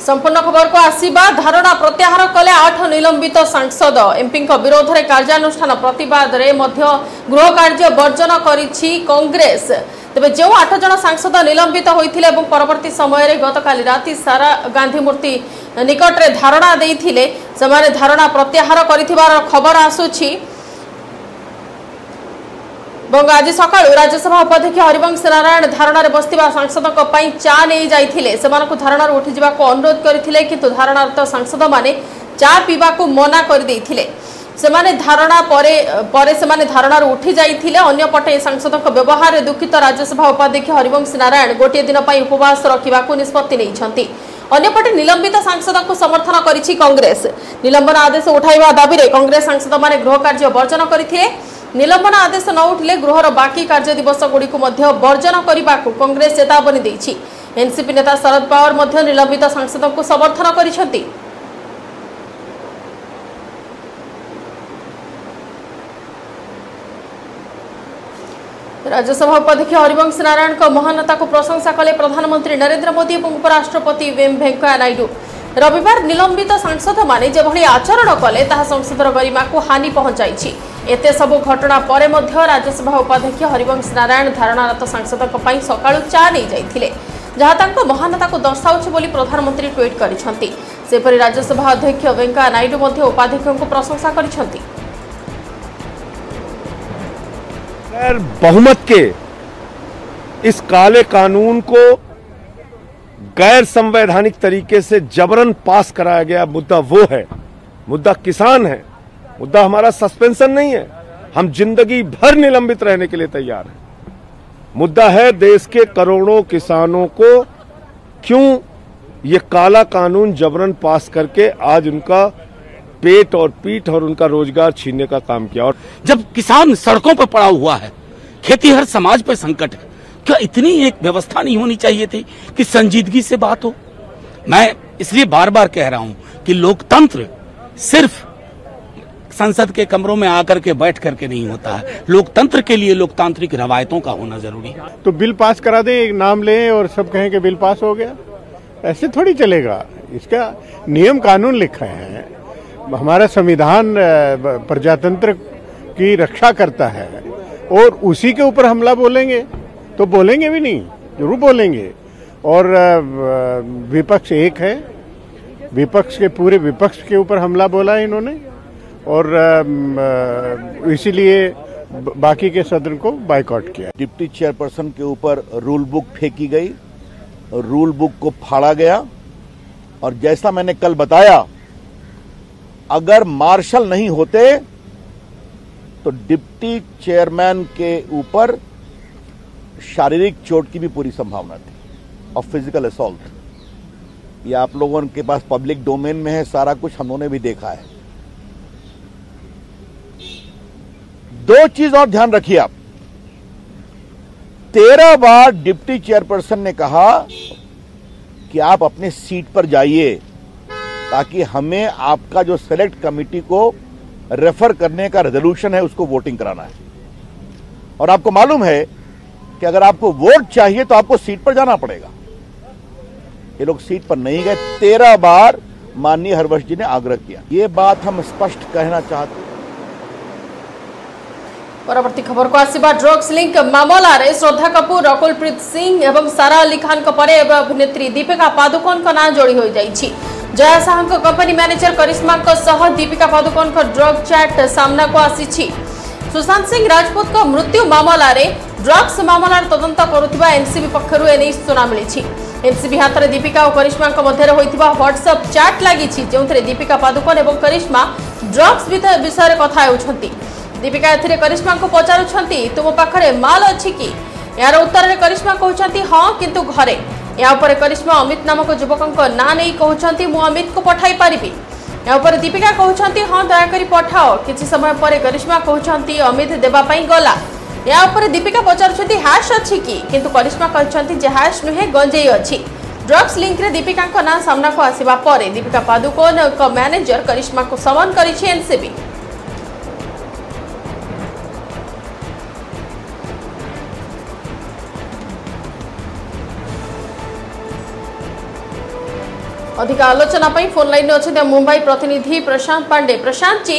संपूर्ण खबर को आसीबा धारणा प्रत्याहार कले 8 निलंबित सांसद एमपी विरोध में कार्यानुष्ठान प्रतिवाद रे मध्य गृह कार्य वर्जन करिछि कांग्रेस। तेबे जो 8 जन सांसद निलंबित होइथिले एवं परवर्ती समय रे गतकाली राति सारा गांधी मूर्ति निकट रे धारणा देइथिले समाने धारणा प्रत्याहार करिथिबार खबर आसुछि। आज सका राज्यसभा उपाध्यक्ष हरिवंश नारायण धारणा बसता सांसद चा नहीं जाइए धारणा उठी जावाक अनुरोध करते किंतु धारणारत सांसद माने चा पीवा मना करते धारणा धारणा उठी जाइए। अन्यपटे सांसद व्यवहार दुखित राज्यसभा उपाध्यक्ष हरिवंश नारायण गोटे दिन उपवास रखा निष्पत्ति नहीं। अन्यपटे निलंबित सांसद को समर्थन करिछि कांग्रेस। निलंबन आदेश उठाइबा दाबी रे कांग्रेस सांसद माने गृह कार्य वर्जन करथिले। निलंबन आदेश न उठिले गृहर बाकी कार्य दिवस गुड़ी को वर्जन करने को कांग्रेस चेतावनी देछि। एनसीपी नेता शरद पवार मध्य निलंबित सांसद को समर्थन करिसेंति। राज्यसभा उपाध्यक्ष हरिवंश नारायण को महानता को प्रशंसा कले प्रधानमंत्री नरेंद्र मोदी और उपराष्ट्रपति एम वेंकैया नायडू। रविवार निलंबित सांसद माने जेभली आचरण कले ताहा संसदर गरिमा को हानि पहुंचाइछि। एते सबु घटना परे मध्य राज्यसभा उपाध्यक्ष हरिवंश नारायण धारणारत सांसदक पई सकाळु चा नै जाइथिले जहा तांको महानता को दर्शाउछि बोली प्रधानमंत्री ट्वीट करिसंती। सेपरि राज्यसभा अध्यक्ष वेंकैया नायडू मध्य उपाध्यक्ष को प्रशंसा करिसंती। बहुमत के इस काले कानून को गैर संवैधानिक तरीके से जबरन पास कराया गया मुद्दा वो है, मुद्दा किसान है, मुद्दा हमारा सस्पेंशन नहीं है। हम जिंदगी भर निलंबित रहने के लिए तैयार हैं। मुद्दा है देश के करोड़ों किसानों को क्यों ये काला कानून जबरन पास करके आज उनका पेट और पीठ और उनका रोजगार छीनने का काम किया। और जब किसान सड़कों पर पड़ा हुआ है, खेती हर समाज पर संकट है, क्या इतनी एक व्यवस्था नहीं होनी चाहिए थी कि संजीदगी से बात हो? मैं इसलिए बार बार कह रहा हूं कि लोकतंत्र सिर्फ संसद के कमरों में आकर के बैठ करके नहीं होता है। लोकतंत्र के लिए लोकतांत्रिक रवायतों का होना जरूरी है। तो बिल पास करा दें, एक नाम लें और सब कहें कि बिल पास हो गया, ऐसे थोड़ी चलेगा। इसका नियम कानून लिखा है। हमारा संविधान प्रजातंत्र की रक्षा करता है और उसी के ऊपर हमला बोलेंगे तो बोलेंगे भी नहीं, जरूर बोलेंगे। और विपक्ष एक है, विपक्ष के पूरे विपक्ष के ऊपर हमला बोला है इन्होंने और इसीलिए बाकी के सदन को बायकॉट किया। डिप्टी चेयरपर्सन के ऊपर रूल बुक फेंकी गई, रूल बुक को फाड़ा गया और जैसा मैंने कल बताया, अगर मार्शल नहीं होते तो डिप्टी चेयरमैन के ऊपर शारीरिक चोट की भी पूरी संभावना थी और फिजिकल असॉल्ट। ये आप लोगों के पास पब्लिक डोमेन में है, सारा कुछ हम लोगों ने भी देखा है। दो चीज और ध्यान रखिए आप। 13 बार डिप्टी चेयरपर्सन ने कहा कि आप अपने सीट पर जाइए ताकि हमें आपका जो सेलेक्ट कमेटी को रेफर करने का रेजोल्यूशन है उसको वोटिंग कराना है। और आपको मालूम है कि अगर आपको वोट चाहिए तो आपको सीट पर जाना पड़ेगा। ये लोग सीट पर नहीं गए। 13 बार माननीय हरवंश जी ने आग्रह किया। ये बात हम स्पष्ट कहना चाहते हैं। परवर्ती खबर को आसीबा ड्रग्स लिंक मामला रे श्रद्धा कपूर, रकुलप्रीत सिंह एवं सारा अली खान परे अभिनेत्री दीपिका पादुकोण का नाम जोड़ी हो जाइछि। जया साह कंपनी मैनेजर करिश्मा सह दीपिका पादुकोण ड्रग चैट सामना को आसी। सुशांत सिंह राजपूत को मृत्यु मामला रे ड्रग्स मामला तदंत करुवा एनसीबी पक्षरु एने सूचना मिली। एनसीबी हाथ में दीपिका और करिश्मा मध्य होइतिबा व्हाट्सएप चैट लगी जो दीपिका पादुकोण और करिश्मा ड्रग्स विषय कथा होउछंती। दीपिका एथिरे करिश्मा को पचारुछंती तुम पाखरे माल अछि कि? यार उत्तर रे करिश्मा कहउछंती हां किंतु घरे। या ऊपर करिश्मा अमित नामक युवक ना नहीं कहउछंती मु अमित को पठाई पारिबी। या ऊपर दीपिका कहउछंती हां दया करी पठाओ। किछि समय पर करिश्मा कहउछंती अमित देबा पई गला। या ऊपर दीपिका पचारुछंती हैश अछि कि? किंतु करिश्मा कहउछंती जे हैश नुहे गंजेई अछि। ड्रग्स लिंक रे दीपिका को नाम सामना को आसीबा परे दीपिका पादुकोण को मैनेजर करिश्मा को समन करिछि एनसीबी। अधिक आलोचना पर फोन लाइन में अच्छे मुंबई प्रतिनिधि प्रशांत पांडे। प्रशांत जी,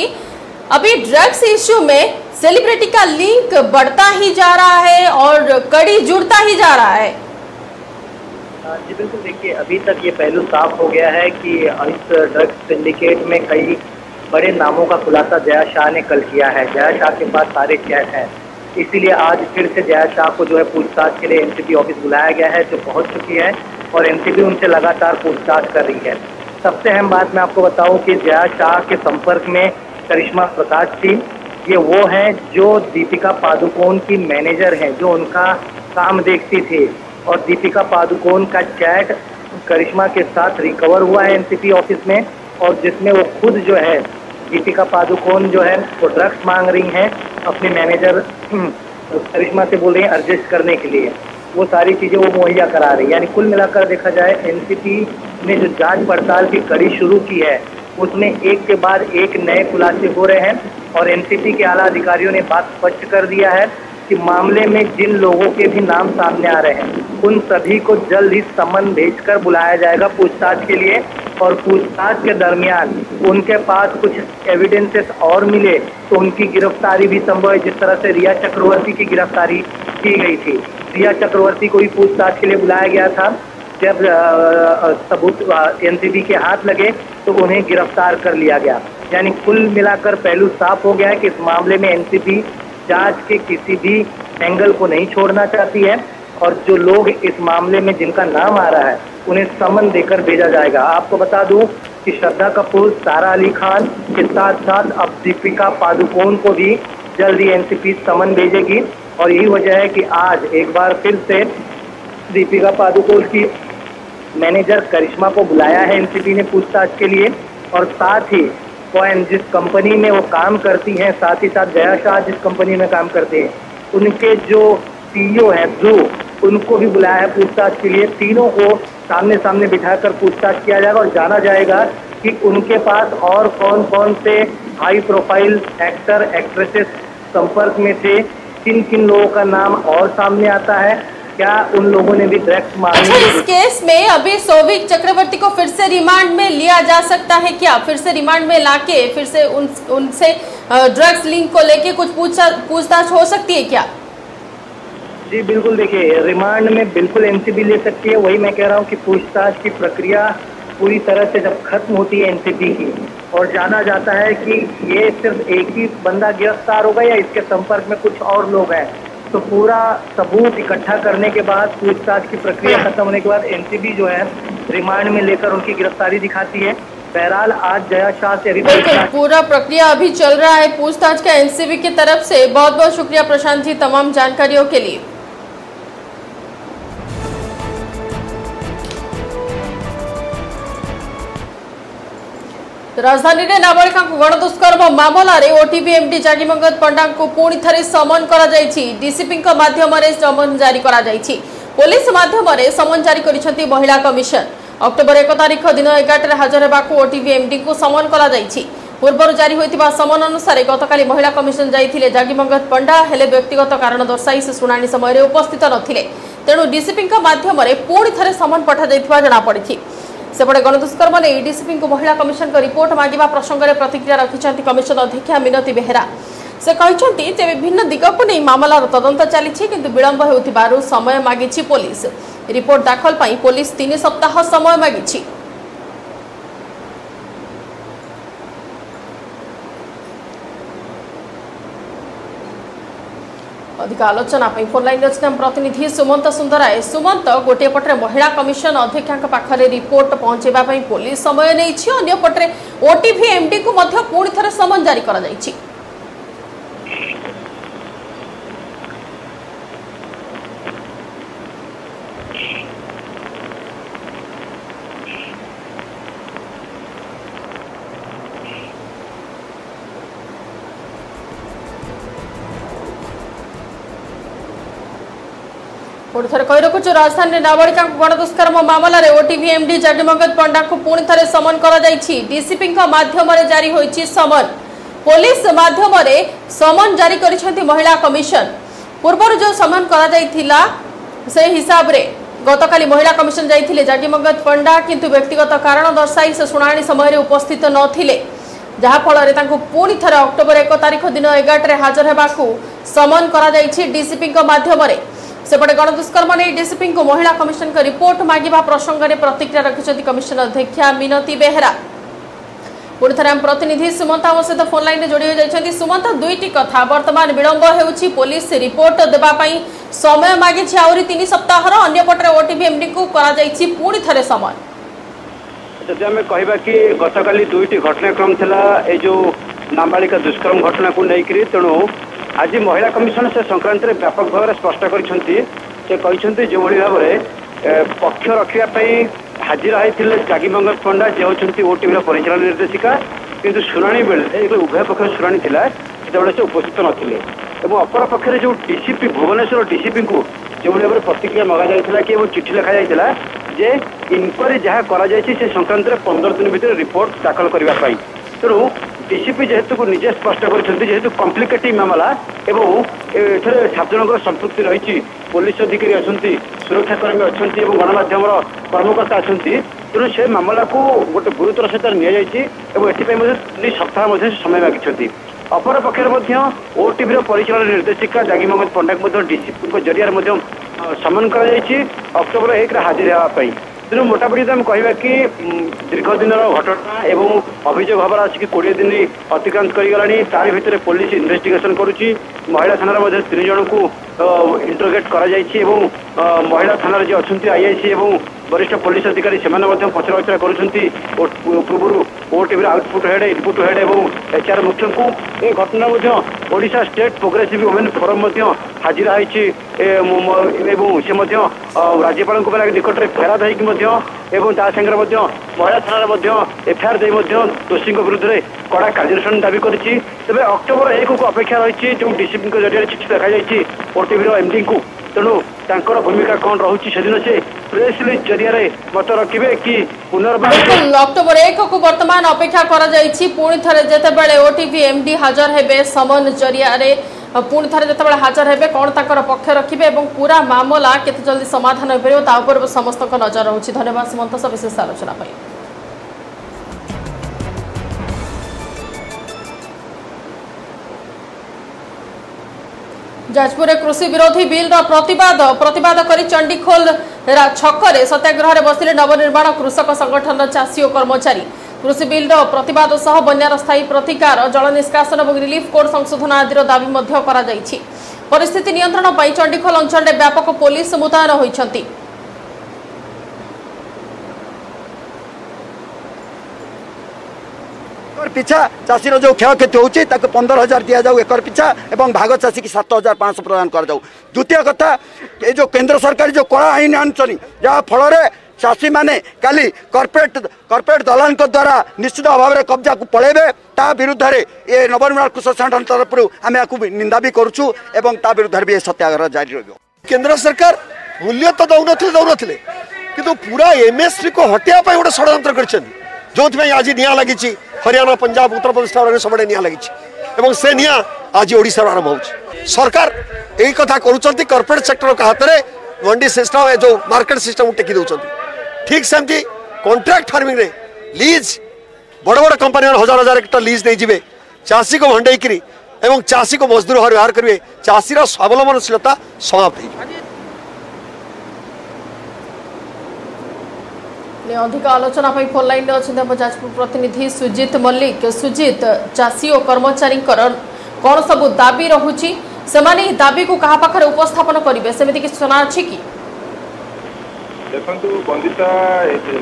अभी ड्रग्स इश्यू में सेलिब्रिटी का लिंक बढ़ता ही जा रहा है और कड़ी जुड़ता ही जा रहा है। जी बिल्कुल, देखिए अभी तक ये पहलू साफ हो गया है कि इस ड्रग्स सिंडिकेट में कई बड़े नामों का खुलासा जया शाह ने कल किया है। जया शाह के पास सारे चैट हैं, इसीलिए आज फिर से जया शाह को जो है पूछताछ के लिए एनसीबी ऑफिस बुलाया गया है, जो पहुंच चुकी है और एनसीबी उनसे लगातार पूछताछ कर रही है। सबसे अहम बात मैं आपको बताऊं कि जया शाह के संपर्क में करिश्मा प्रकाश थी। ये वो हैं जो दीपिका पादुकोण की मैनेजर हैं, जो उनका काम देखती थी, और दीपिका पादुकोण का चैट करिश्मा के साथ रिकवर हुआ है एनसीबी ऑफिस में, और जिसमें वो खुद जो है दीपिका पादुकोण जो है वो ड्रग्स मांग रही हैं अपने मैनेजर करिश्मा से, बोल रही हैं एडजस्ट करने के लिए। वो सारी चीज़ें वो मुहैया करा रही है। यानी कुल मिलाकर देखा जाए एनसीबी ने जो जांच पड़ताल की कड़ी शुरू की है उसमें एक के बाद एक नए खुलासे हो रहे हैं, और एनसीबी के आला अधिकारियों ने बात स्पष्ट कर दिया है कि मामले में जिन लोगों के भी नाम सामने आ रहे हैं उन सभी को जल्द ही समन भेजकर बुलाया जाएगा पूछताछ के लिए, और पूछताछ के दरमियान उनके पास कुछ एविडेंसेस और मिले तो उनकी गिरफ्तारी भी संभव है। जिस तरह से रिया चक्रवर्ती की गिरफ्तारी की गई थी, रिया चक्रवर्ती को भी पूछताछ के लिए बुलाया गया था। जब सबूत एनसीबी के हाथ लगे तो उन्हें गिरफ्तार कर लिया गया। यानी कुल मिलाकर पहलू साफ हो गया है कि इस मामले में एनसीबी जांच के किसी भी एंगल को नहीं छोड़ना चाहती है, और जो लोग इस मामले में जिनका नाम आ रहा है उन्हें समन देकर भेजा जाएगा। आपको बता दूं कि श्रद्धा कपूर, सारा अली खान के साथ साथ अब दीपिका पादुकोण को भी जल्द ही एनसीबी समन भेजेगी, और यही वजह है कि आज एक बार फिर से दीपिका पादुकोण की मैनेजर करिश्मा को बुलाया है एनसीबी ने पूछताछ के लिए, और साथ ही जिस कंपनी में वो काम करती हैं, साथ ही साथ जया शाह जिस कंपनी में काम करते हैं, उनके जो सीईओ हैं ध्रुव, उनको भी बुलाया है पूछताछ के लिए। तीनों को सामने सामने बिठाकर पूछताछ किया जाएगा और जाना जाएगा कि उनके पास और कौन कौन से हाई प्रोफाइल एक्टर एक्ट्रेसेस संपर्क में थे, किन किन लोगों का नाम और सामने आता है, क्या उन लोगों ने भी ड्रग्स मांगे। इस केस में अभी सौविक चक्रवर्ती को फिर से रिमांड में लिया जा सकता है क्या? फिर से रिमांड में लाके फिर से उनसे ड्रग्स लिंक को लेके कुछ पूछताछ हो सकती है क्या? जी बिल्कुल, देखिए रिमांड में बिल्कुल एनसीबी ले सकती है। वही मैं कह रहा हूँ कि पूछताछ की प्रक्रिया पूरी तरह से जब खत्म होती है एनसीबी की और जाना जाता है कि ये सिर्फ एक ही बंदा गिरफ्तार होगा या इसके संपर्क में कुछ और लोग हैं, तो पूरा सबूत इकट्ठा करने के बाद, पूछताछ की प्रक्रिया खत्म होने के बाद एनसीबी जो है रिमांड में लेकर उनकी गिरफ्तारी दिखाती है। बहरहाल आज जया शाह से पूरा प्रक्रिया अभी चल रहा है पूछताछ का एनसीबी की तरफ से। बहुत बहुत शुक्रिया प्रशांत जी तमाम जानकारियों के लिए। राजधानी में नाबालिका गणदुष्कर्म मामलें ओटीवी एमडी जागिमंगत पंडा को पुणी थे समन कर डीसीपी माध्यम समन जारी कर पुलिस माध्यम समन जारी कर महिला कमिशन। अक्टोबर 1 तारिख दिन 11 हाजर होगा ओटीवी एमडी को समन कर पूर्व जारी होता समन अनुसार गतकाली महिला कमिशन जाइए जागिमंगत पंडा हेले व्यक्तिगत कारण दर्शाई से शुणाणी समय उपस्थित नथिले, तेणु डीसीपी माध्यम पुणी थे समन पठा जनापड़ी। सेपटे गणदुष्कर्म ने डीसीपी को महिला कमिशन को रिपोर्ट मांगा प्रसंग में प्रतिक्रिया रखिंट कमिशन अध्यक्षा मिनती बेहेरा। से कहते विभिन्न दिग को नहीं मामलार तदंत चली किंतु विलंब हो समय मागी पुलिस। रिपोर्ट दाखल पर पुलिस 3 सप्ताह समय मागी। अधिक आलोचना फोन लाइन अच्छे प्रतिनिधि सुमंत सुंदराय। सुमंत, गोटे पटे महिला कमिशन अध्यक्षा पाखरे रिपोर्ट पहुंचाई पुलिस समय नहीं, अन्य पटे ओटीवी एमडी को पुणी थे समन जारी कर कही रखुच। राजधानी नाबालिका गणदुष्कर्म मामलें ओटीवी एमडी जागिमंगत पंडा को पुणी थे समन कर डीसीपी माध्यम जारी होती समन। पुलिस माध्यम समन जारी कर महिला कमिशन। पूर्व जो समन कर हिसाब रे गतकाली महिला कमिशन जाइथिले जागिमंगत पंडा किंतु व्यक्तिगत कारण दर्शाई से शुणाणी समय उपस्थित नथिले जहा फल पुणी थे अक्टोबर 1 तारिख दिन 11 हाजर होगाकू समन करा डीसीपी माध्यम सेपटे गणदुष्कर्म नहीं डीसीपी को महिला कमिशन का रिपोर्ट मागिबा प्रसंग में प्रतिक्रिया रखिंट कमिशन अध्यक्षा मिनती बेहेरा पुणी थे आम प्रतिनिधि सुमंता आम सहित फोन लाइन में जोड़ी होती सुमंता दुईटी कथा वर्तमान विलंब हो पुलिस रिपोर्ट देवाई समय मागी आहरी 3 सप्ताह अंपटे ओटीवी एमडी को पुणी थे समय जदि आम कह कि गतकाली दुईटी घटनाक्रम थिला ए जो नाबालिका दुष्कर्म घटना को लेकर तेणु आज महिला कमिशन से संक्रांत में व्यापक भाव में स्पष्ट कर जो भाव में पक्ष रखापी हाजिर होते जागिमंगत पंडा जे होती ओटीवी परिचालन निर्देशिका किंतु शुणाणी बेले उभय पक्ष शुणाणी थिला सेतबेले से उपस्थित नथिले एवं अपर पक्षरे जो डीसीपी भुवनेश्वर डीसीपी को जो भाव में प्रतिक्रिया मगा जाइथिला कि चिठी लिखा जाइथिला जे इनक्वारी जहाँ करा से संक्रांत में 15 दिन भीतर रिपोर्ट दाखल करने तेणु डीसीपी जेहेतु को निजे स्पष्ट करेतु कम्प्लिकेटिव मामला एवं एथरे 7 जनकर संपृक्ति रही पुलिस अधिकारी अच्छा सुरक्षाकर्मी अच्छा गणमाध्यम कर्मकर्ता अच्छा तेणु से मामला को गोटे गुरुतर सहित नि सप्ताह समय मागिंट अपर पक्षर ओटीवी परिचालन निर्देशिका जागिमंगत पंडा को डीसीपी जरिया समन कर अक्टोबर 1 हाजिर होगापी तेणु मोटामोटी आम कह कि दीर्घ दिन घटना एवं अभियोग भाव आसिक 20 दिन अतिक्रांत करगलानी तार भितर पुलिस इन्वेस्टिगेशन करुच्ची महिला थाना 3 जन को इंटरोगेट कर महिला थाना जो अच्छा आईआईसी एवं वरिष्ठ पुलिस अधिकारी से पचरा कर पूर्व OTV output head input head और एचआर मुख्य को ये घटना Odisha state progressive women forum हाजिर होती राज्यपाल निकट में फेराद होकर महिला थाना एफआईआर दे दोषी विरुद्ध में कड़ा कार्यानुष्ठान दावी कर तेज अक्टोबर 1 को अपेक्षा रही जो डीसीपी जरिए चिठी देखा ओटीवी एमडी को तेणु तांकर भूमिका कौन रही से दिन से प्रेस रिलीज जरिया मत रखिए कि पुनर्वार अक्टोबर 1 को वर्तमान अपेक्षा पुणी थे जितेबाला ओटीवी एमडी हाजर हेबे समन जरिया पुणी थे जो हाजर हेबे कौन तांकर पक्ष रखिए और पूरा मामला केते जल्दी समाधान हो पार समस्त नजर रही। धन्यवाद सुमंत सविशेष आलोचना। जाजपुर कृषि विरोधी बिल प्रतिवाद कर चंडीखोल छकरे सत्याग्रह बसिले नवनिर्माण कृषक संगठन चाषी और कर्मचारी कृषि बिल प्रतिवाद सह बन्यार स्थायी प्रतिकार जल निष्कासन और रिलीफ कोड संशोधन आदि दाबी परिस्थिति नियंत्रण पर चंडीखोल अंचल में व्यापक पुलिस मुतयन होती। पिछा चाषी जो क्षयक्षति होती 15,000 दि जाऊ एकर पिछा एवं भाग चाषी की 7,500 प्रदान कर जाऊ। द्वितीय कथा ये जो केंद्र सरकार जो कड़ा आईन आनी जहाँ फल चाषी मैंने काली कॉर्पोरेट दलाल द्वारा निश्चित अभाव में कब्जा को पलैबे ता विरुद्ध ये नवनिर्माण कृषक संगठन तरफ आम या निंदा भी करुचु एवं ता विरुद्ध भी सत्याग्रह जारी रही। केंद्र सरकार मूल्य तो दौन कि पूरा एमएसपी को हटाया गोटे षड्यंत्र कर जो आज निआं लगी हरियाणा पंजाब उत्तर प्रदेश सब निआं लगी से निआं आज ओडिशा आरंभ हो सरकार यही कथा करुँच कॉर्पोरेट सेक्टर का हाथ में मंडी सिस्टम जो मार्केट सिस्टम टेकी दौरान ठीक सेमती कॉन्ट्रैक्ट फार्मिंग रे लीज बड़ बड़ कंपनी 1000 हेक्टर लीज नहीं जीवे चाषी को भंडेकरी एवं चाषी को मजदूर भाव व्यवहार करेंगे चाषीर स्वावलंबनशीलता समाप्त हो। अधिक आलोचना फोन लाइन अच्छे जाजपुर प्रतिनिधि सुजित मल्लिक। सुजित चाषी और कर्मचारी कौन सब दाबी रहुची से दाबी को कहा पाखरे उपस्थापन करेंगे सेमती किसी सूचना अच्छी कि देखु बंदिता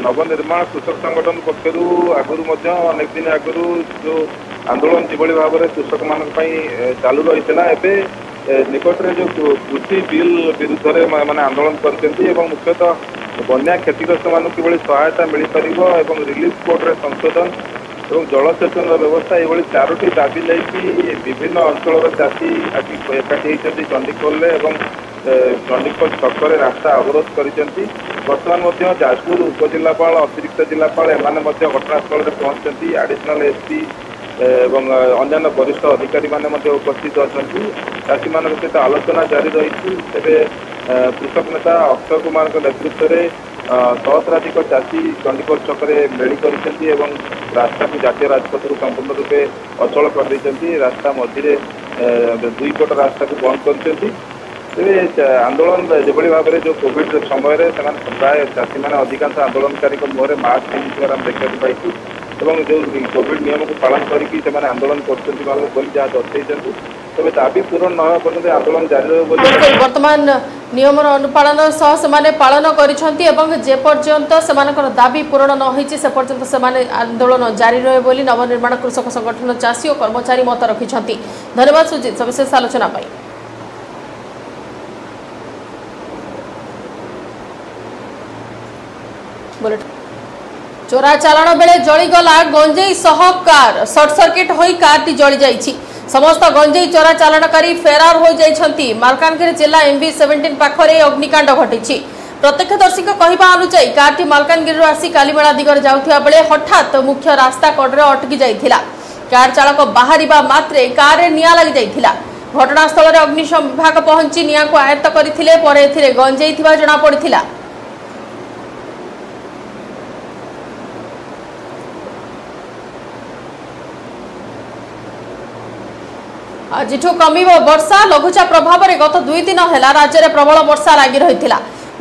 नवनिर्माण कृषक संगठन पक्षर आगुरी अनेक दिन आगुरी जो आंदोलन जो भाव में कृषक मान चालू रही है निकट में जो कृषि बिल विरुद्ध में मैंने आंदोलन कर मुख्यतः बन्या क्षतिग्रस्त मान कि सहायता मिल पार और रिलीफ कोड संशोधन और जलसेचन व्यवस्था ये 4टी दाबी लेकिन विभिन्न अंचल चाषी एकाठी होती चंडीखोल चंडीखोल छकरे रास्ता अवरोध कर बर्तमान जाजपुर उपजिलापाल अतिरिक्त जिलापाल एम घटनास्थल में पहुंचती एडिशनल एसपी एवं अन्य वरिष्ठ अधिकारी मैंने उपस्थित अच्छा चाषी मान सहित आलोचना जारी रही कृषक नेता अक्षय कुमार नेतृत्व में सहस्राधिक चाषी चंडीगढ़ छकरे मेली कर रास्ता को जातीय राजपथ संपूर्ण रूपे अचल कर रास्ता मझे 2 पट रास्ता को बंद कर आंदोलन जो भाव में जो कोविड समय प्राय चाषी मैंने अधिकांश आंदोलनकारी मुहर मास्क पिंधार देखा पाई जो कोविड नियम को पालन करके आंदोलन कर दर्शाई तेज दाबी पूरण न पर्यटन आंदोलन जारी रही वर्तमान नियम अनुपालन सह से पालन करपर्यंत से दाबी पूरण न होती से पर्यंत से आंदोलन जारी रहे बोली नवनिर्माण कृषक संगठन चाषी और कर्मचारी मत रखिंट। धन्यवाद सुजीत सविशेष आलोचना। चोरा चालाण बेले जलीगला गंजेई सह कार सर्ट सर्किट होई कारटी जली जाइछि। समस्त गंजेई चोरा चालाणकारी फेरार हो जाइछंती। मालकानगिरी जिला MV-17 पाखरे अग्निकांड घटिछि। प्रत्यक्षदर्शी कहवा अनुसार कारटी मालकानगिरी आसी कालीमेला दिगरे जाउथिबा बेले हठात मुख्य रास्ता कड़े अटकी जाइथिला। कार चालक बाहरिबा मात्रे कार रे निया लागि जाइथिला। घटनास्थल रे अग्निशम विभाग पहुंची निया को आयत्त करथिले परे एथिरे गंजेई थिबा जणा पड़िथिला। आज कमिब वर्षा लघुचाप प्रभाव में गत 2 दिन है राज्य में प्रबल वर्षा लगी रही।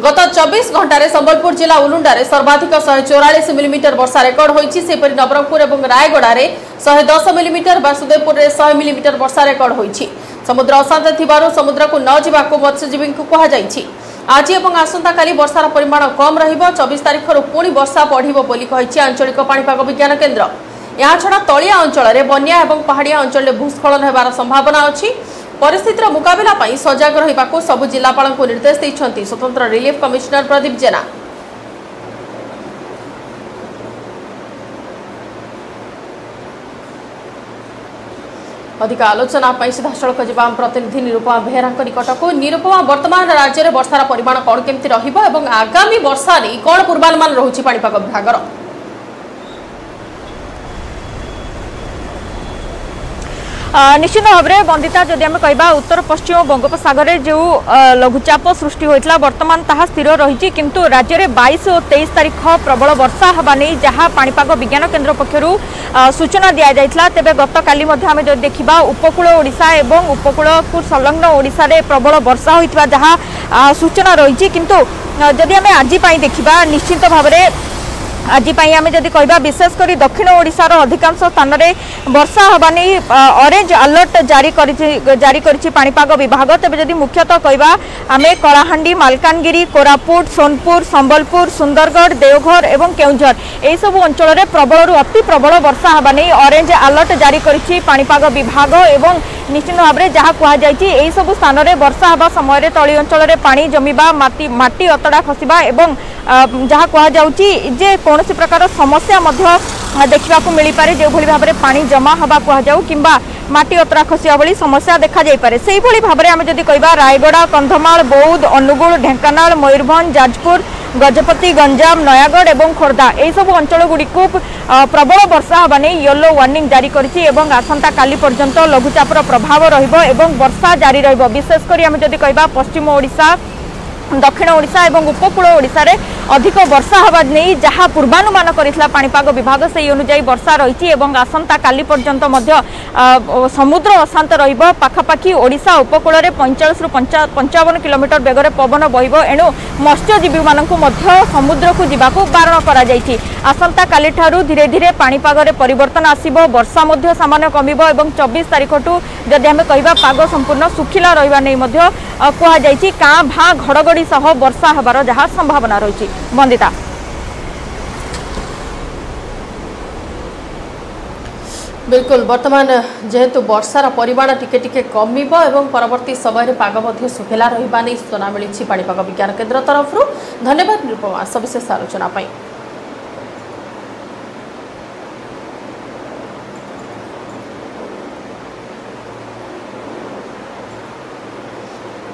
गत 24 घंटे संबलपुर जिला उलुंडा सर्वाधिक 144 मिलीमीटर वर्षा रेकर्ड होती। नवरंगपुर और रायगड़ा में 110 मिलीमीटर वासुदेवपुर में 100 मिलीमीटर वर्षा रेकर्ड होती। समुद्र अशांत थिबारु समुद्र को न जावाक मत्स्यजीवी को कहुई। आज और आसंता काली वर्षार परिमाण कम रहिबो। 24 तारिख पुणी वर्षा बढ़िबो बोली कहिछि आंचलिक पाणीपाग विज्ञान केन्द्र। यहाँ छड़ा तलिया अंचल में बन्या और पहाड़िया अंचल में भूस्खलन होबार संभावना अच्छी। परिस्थितिर मुकाबला पाई सजग रहिबाकू सबु जिलापाल को निर्देश दैछंती स्वतंत्र रिलीफ कमिश्नर प्रदीप जेना। अधिक आलोचना सीधासख जा प्रतिनिधि निरुपमा बेहरा निकट को। निरुपमा वर्तमान राज्य में वर्षार परिमाण कौन केमती रहिबो एवं आगामी वर्षा नहीं कौन पूर्वानुमान रहुछि पाणीपाग विभागर? निश्चित भाव में बंदिता जदि आम कह उत्तर पश्चिम बंगोपसागर में जो लघुचाप सृष्टि होता बर्तमान ताहा स्थिर रही किंतु राज्य में 22 और 23 तारिख प्रबल वर्षा हवा नहीं जहाँ पाणीपाग विज्ञान केन्द्र पक्षरु सूचना दि जाइथिला। तेबे गत काली आम जो देखा उपकूल ओडिशा एवं उपकूल को संलग्न ओडिशा रे प्रबल वर्षा होइथिबा जहाँ सूचना रही किंतु जदि आम आज देखा निश्चित भाव में आज आम जदि कह विशेषकर दक्षिण ओडिशार अधिकांश स्थान में वर्षा हवा नहीं ऑरेंज अलर्ट जारी करिछि पाणीपाग विभाग। तेज जदि मुख्यतः कहवा आम कलाहांडी मालकानगिरी कोरापुट सोनपुर संबलपुर सुंदरगढ़ देवघर एवं केउंझर यही सब अंचल में प्रबल अति प्रबल वर्षा हवा नहीं ऑरेंज अलर्ट जारी करिछि पाणीपाग विभाग। एवं निश्चित भाव में जहाँ कहुई यही सब स्थान में वर्षा हवा समय तली अंचल में पानी जमीबा माटी अतड़ा खसवा एवं जहाँ कहुई जे कौन सी प्रकार समस्या देखा मिल पारे जो भाव में पानी जमा हवा कहु कि माटी अतरा खसिया भली समस्या देखा जाई पारे। से भाव में आम जदि कह रायगड़ा कंधमाल बौद्ध अनुगुल ढेंकानाल मयूरभंज जाजपुर गजपति गंजाम नयागढ़ एवं खोर्धा यही सब अंचल गुड़ी को प्रबल वर्षा हवा नहीं येलो वार्निंग जारी करिछि एवं आसंता काली पर्यंत लघुचापर प्रभाव रहिबो एवं वर्षा जारी रहिबो। विशेषकर आम जदि कह पश्चिम ओडिशा दक्षिण ओडिशा एवं उपकूल ओडिशा रे अधिक वर्षा हवा नहीं जहाँ पूर्वानुमान करितला पाणीपाग विभाग से अनुसार वर्षा रही एवं आसंता काली पर्यंत मध्य समुद्र अशांत रहिबो। पाखापाखि ओडिशा उपकूल रे 45 रु 55 किलोमीटर बेगर पवन बहिबो। एणु मत्स्यजीवी मानकु मध्य समुद्र को जिबाकु बारण करा जायछि। आसंता काली ठारू धीरे धीरे पाणीपाग रे परिवर्तन आसीबो वर्षा मध्य सामान्य कमिबो एवं 24 तारिख टू जदि आमे कहिबा पाग संपूर्ण सुखिला रहिबा नै मध्य कहा जायछि। कां भां घड़घड़ी सह वर्षा हबार जहाँ संभावना रही। बंदिता बिल्कुल वर्तमान जेहेतु वर्षार परिमाण टिके टिके कमिब एवं परवर्ती समय पाग मध्य सुखिला रहिबा नै सूचना मिली पाणीपाग विज्ञान केन्द्र तरफ। धन्यवाद निरुपमा सविशेष आलोचना पाई।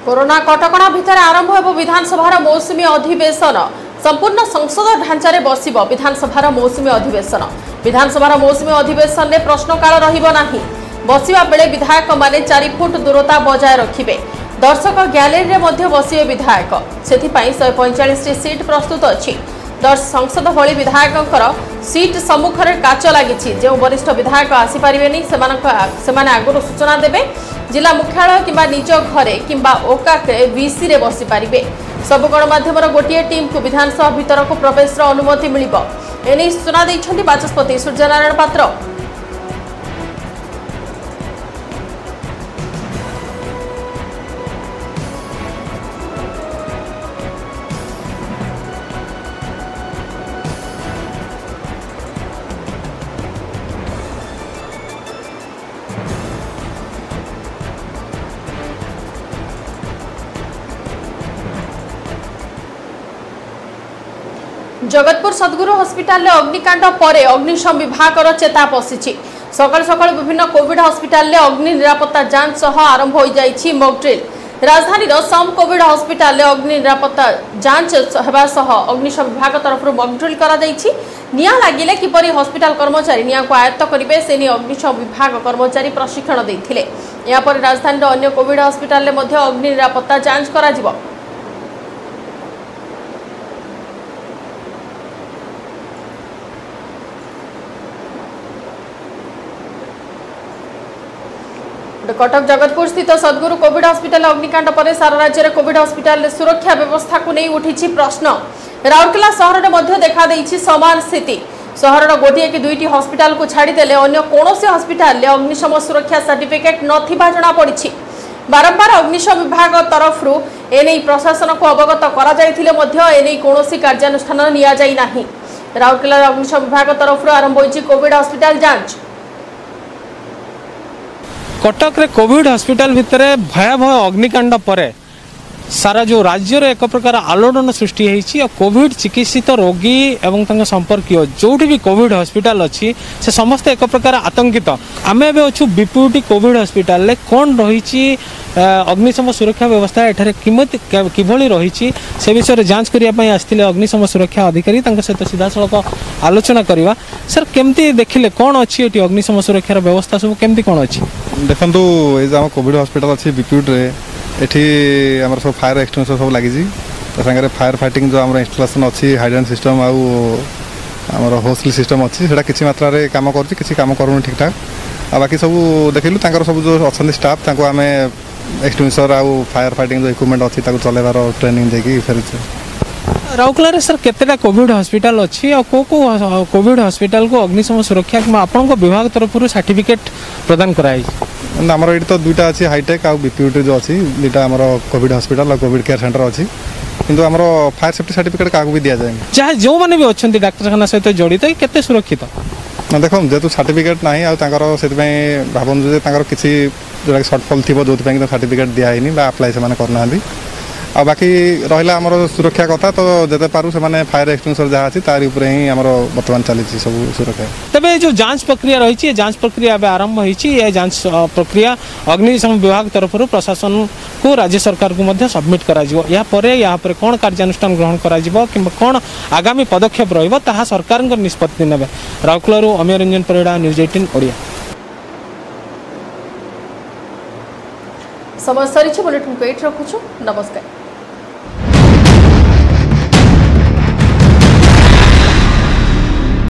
कोरोना कटकणा भितर आरंभ हो विधानसभा मौसुमी अधिवेशन। संपूर्ण संसद ढांचारे बसिब विधानसभा मौसुमी अधिवेशन। विधानसभा मौसुमी अधिवेशन में प्रश्नकाल रहिबो नाही। बसिबा बेले विधायक माने 4 फुट दूरता बजाय रखिबे। दर्शक ग्यालेरी में बसिए विधायक से 145 सीट प्रस्तुत अच्छी संसद भली विधायक सीट सम्मुख में काच लगी जो वरिष्ठ विधायक आसीपारे आगुरी सूचना देवे जिला मुख्यालय कि निज घरे कि ओकाके वीसी रे बसी पारे सबु गणमाध्यम गोटे टीम को विधानसभा भीतर को प्रवेश अनुमति मिल एने सूचना देइछन्ति बाचस्पति सूर्यनारायण पात्र। जगतपुर सद्गुरु हॉस्पिटल अग्निकांड पर अग्निशम विभाग चेता पशिछि सकाल सकाल विभिन्न कोविड हॉस्पिटल अग्नि निरापत्ता जांच सह आरंभ हो जाइछि मॉक ड्रिल। राजधानी सम कोविड हॉस्पिटल अग्नि निरापत्ता जांच हेबा सह अग्निशम विभाग तरफ मॉक ड्रिल करा जाइछि। निया लागिले किपरि हॉस्पिटल कर्मचारी निया को आयत्त करिवे से अग्निशम विभाग कर्मचारी प्रशिक्षण देथिले। या पर राजधानी अन्य कोविड हॉस्पिटल मध्ये अग्नि निरापत्ता जांच करा जिवो। कटक जगतपुर स्थित सद्गुरु कोविड हॉस्पिटल अग्निकांड पर सारा राज्य में कोविड हॉस्पिटल सुरक्षा व्यवस्था को नहीं उठी प्रश्न। राउरकेला सहर में देखा समान स्थिति सहर गोटे कि दुईटी हॉस्पिटल को छाड़देले अन्य कौन हॉस्पिटल अग्निशम सुरक्षा सर्टिफिकेट नथिबा जणा पड़ी। बारंबार अग्निशम विभाग तरफ एने प्रशासन को अवगत कराने कौन कार्यानुष्ठान नि राउरकेला अग्निशम विभाग तरफ आरंभ होइछि कोविड हॉस्पिटल जांच। कटक रे कोविड हॉस्पिटल भितर भयावह अग्निकांड पर सारा जो राज्य रे एक प्रकार आलोड़न सृष्टि होती कोविड चिकित्सित रोगी एवं संपर्कीय जो भी कोविड हॉस्पिटल अच्छी से समस्ते एक प्रकार आतंकित। आम एवं अच्छु बीपीटी कोविड हॉस्पिटल कौन रही अग्निशम सुरक्षा व्यवस्था एठारे किभली रही से विषय जांच करने आसते अग्निशम सुरक्षा अधिकारी सहित सीधा सड़क आलोचना करवा। सर केमती देखिले कौन अच्छी ये अग्निशम सुरक्षार व्यवस्था सब केमती कौन अच्छी देखो ये कोविड हॉस्पिटल अच्छी बीपीटी एठी आमर सब फायर एक्सटेंशन सब लगी सागर फायर फाइटिंग जो आम इंस्टॉलेशन अच्छी हाइड्रेंट सिस्टम आमर होस्टल सिस्टम अच्छी से किसी मात्रा रे काम कर किसी काम करूँ ठीक ठाक आ बाकी सब देखिलु सब जो अच्छा स्टाफ आम एक्सटेंशन आउ फायर फाइटिंग जो इक्विपमेंट अच्छी चलेबार ट्रेनिंग देकी फेर। राउरकेला सर केतेटा कोविड हॉस्पिटल अच्छी और को कोविड हॉस्पिटल को अग्निशम सुरक्षा आपण विभाग तरफ सर्टिफिकेट प्रदान कराई आमर ये तो दुईटा अच्छी हाईटेक आ बीपीटी जो अच्छी दुईटा आमर कोविड हॉस्पिटल और कोविड केयर सेंटर अच्छी किंतु आमर फायर सेफ्टी सर्टिफिकेट क्या भी दि जाए चाहे जो मैंने भी अच्छा डाक्तखाना सहित जड़ित केते सुरक्षित देख जेहतु सर्टिफिकेट ना से भावुँ किसी जोटा सर्टफल थी जो सर्टिफिकेट दिखाई आप्लाय से करना आ बाकी रहा आमर सुरक्षा कथा तो जते पारू से माने फायर एक्सटेंशन जहाँ अच्छी तार ऊपर ही आमर बर्तमान चली सब सुरक्षा। तबे जो जांच प्रक्रिया रही जांच प्रक्रिया आरंभ होती जांच प्रक्रिया अग्निशम विभाग तरफ प्रशासन को राज्य सरकार को सबमिट कर कौन कार्यानुष्ठान ग्रहण कर कौन आगामी पदक्षेप रहा सरकार निष्पत्ति ने। राउरकेला अमीय रंजन परिड़ा न्यूज 18 ओडिया। समय सरी बुलेटिन को एट रखुछु नमस्कार।